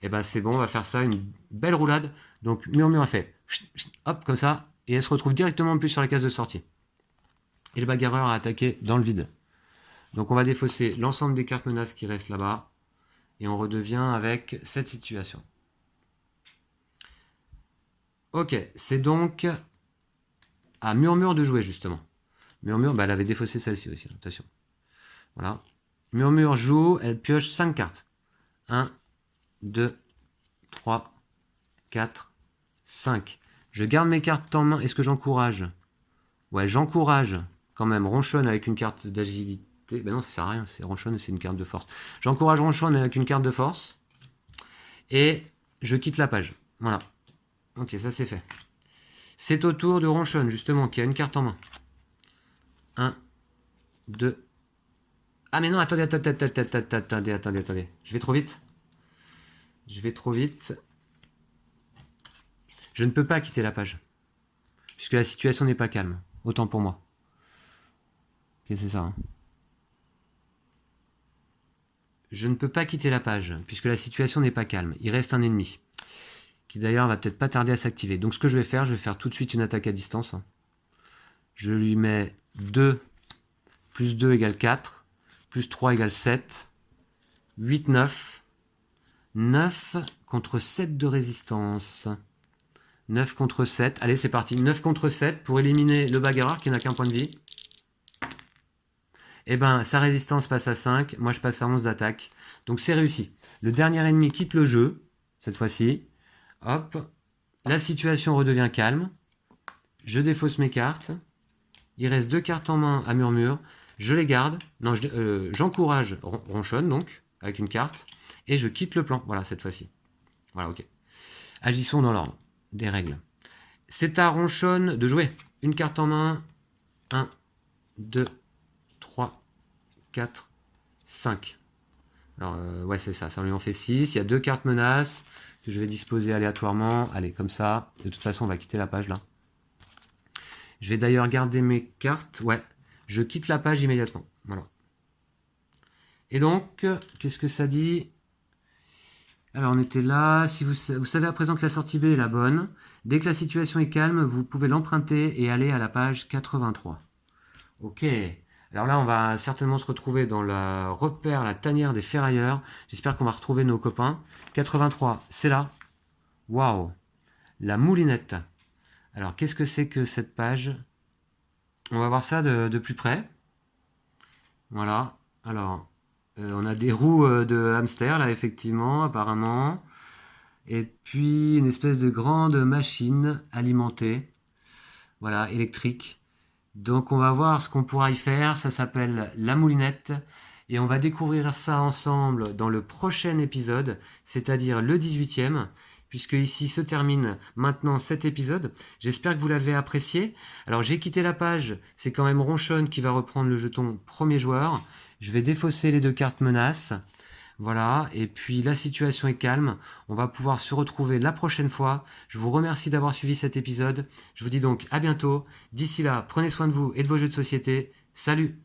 Et ben c'est bon, on va faire ça, une belle roulade. Donc Murmure a fait hop comme ça, et elle se retrouve directement en plus sur la case de sortie. Et le bagarreur a attaqué dans le vide. Donc on va défausser l'ensemble des cartes menaces qui restent là-bas, et on redevient avec cette situation. Ok, c'est donc à Murmure de jouer justement. Murmure, bah, elle avait défaussé celle-ci aussi, attention. Voilà. Murmure joue, elle pioche 5 cartes. 1, 2, 3, 4, 5. Je garde mes cartes en main. Est-ce que j'encourage? Ouais, j'encourage quand même Ronchonne avec une carte d'agilité. Ben non, ça sert à rien, c'est Ronchonne, c'est une carte de force. J'encourage Ronchonne avec une carte de force. Et je quitte la page. Voilà. Ok, ça c'est fait. C'est au tour de Ronchonne, justement, qui a une carte en main. 1, 2. Ah mais non, attendez. Je vais trop vite. Je ne peux pas quitter la page. Puisque la situation n'est pas calme. Autant pour moi. Ok, c'est ça. Hein. je ne peux pas quitter la page, puisque la situation n'est pas calme. Il reste un ennemi, qui d'ailleurs va peut-être pas tarder à s'activer. Donc ce que je vais faire tout de suite une attaque à distance. Je lui mets 2, plus 2 égale 4, plus 3 égale 7, 8, 9, 9 contre 7 de résistance. 9 contre 7, allez c'est parti, 9 contre 7 pour éliminer le bagarreur qui n'a qu'un point de vie. Et ben sa résistance passe à 5, moi je passe à 11 d'attaque. Donc c'est réussi. Le dernier ennemi quitte le jeu, cette fois-ci. Hop, la situation redevient calme. Je défausse mes cartes. Il reste 2 cartes en main à Murmure. Je les garde. Non, j'encourage Ronchonne, donc, avec une carte. Et je quitte le plan. Voilà, cette fois-ci. Voilà, ok. Agissons dans l'ordre des règles. C'est à Ronchonne de jouer. Une carte en main. 1, 2, 3, 4, 5. Alors, ouais, c'est ça. Ça lui en fait 6. Il y a 2 cartes menaces que je vais disposer aléatoirement. Allez, comme ça. De toute façon, on va quitter la page, là. Je vais d'ailleurs garder mes cartes. Ouais, je quitte la page immédiatement. Voilà. Et donc, qu'est-ce que ça dit? Alors, on était là. Si vous savez à présent que la sortie B est la bonne. Dès que la situation est calme, vous pouvez l'emprunter et aller à la page 83. Ok. Alors là, on va certainement se retrouver dans la repère, la tanière des ferrailleurs. J'espère qu'on va retrouver nos copains. 83, c'est là. Waouh. La moulinette. Alors, qu'est-ce que c'est que cette page? On va voir ça de plus près. Voilà. Alors, on a des roues de hamster, là, effectivement, apparemment. Et puis, une espèce de grande machine alimentée. Voilà, électrique. Donc, on va voir ce qu'on pourra y faire. Ça s'appelle la moulinette. Et on va découvrir ça ensemble dans le prochain épisode, c'est-à-dire le 18e. Puisque ici se termine maintenant cet épisode. J'espère que vous l'avez apprécié. Alors j'ai quitté la page, c'est quand même Ronchonne qui va reprendre le jeton premier joueur. Je vais défausser les 2 cartes menaces. Voilà, et puis la situation est calme. On va pouvoir se retrouver la prochaine fois. Je vous remercie d'avoir suivi cet épisode. Je vous dis donc à bientôt. D'ici là, prenez soin de vous et de vos jeux de société. Salut!